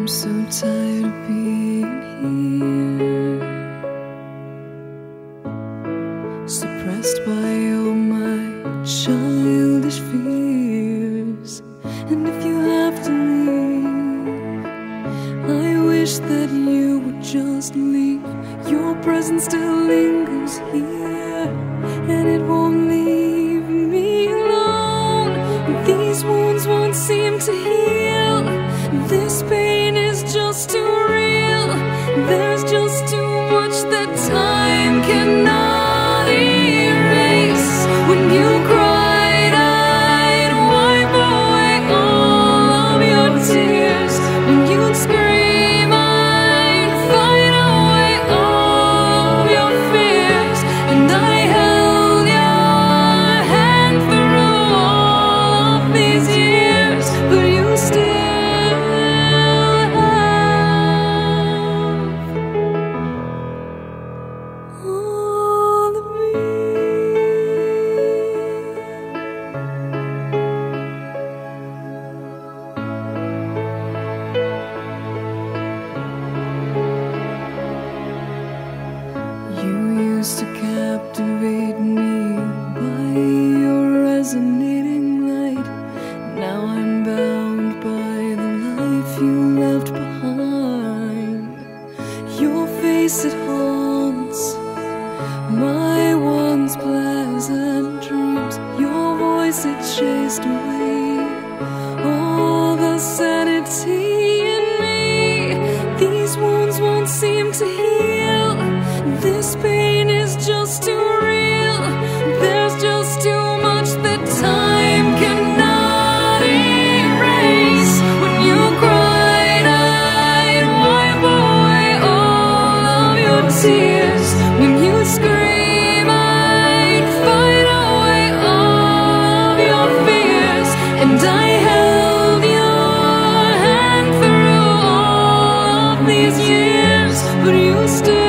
I'm so tired of being here, suppressed by all my childish fears. And if you have to leave, I wish that you would just leave. Your presence still lingers here, and it won't leave me alone. These wounds won't seem to heal. This pain is just too real. There's just too much that time cannot erase. When you cried, I'd wipe away all of your tears. When you'd scream, I'd fight away all of your fears. And I held your hand through all of these years, but you still to captivate me by your resonating light. Now I'm bound by the life you left behind. Your face, it haunts my once pleasant dreams. Your voice, it chased away all the sanity in me. These wounds won't seem to heal. This pain is just too real. There's just too much that time cannot erase. When you cried, I'd wipe away all of your tears. When you scream, I'd fight away all of your fears. And I held your hand through all of these years, but you still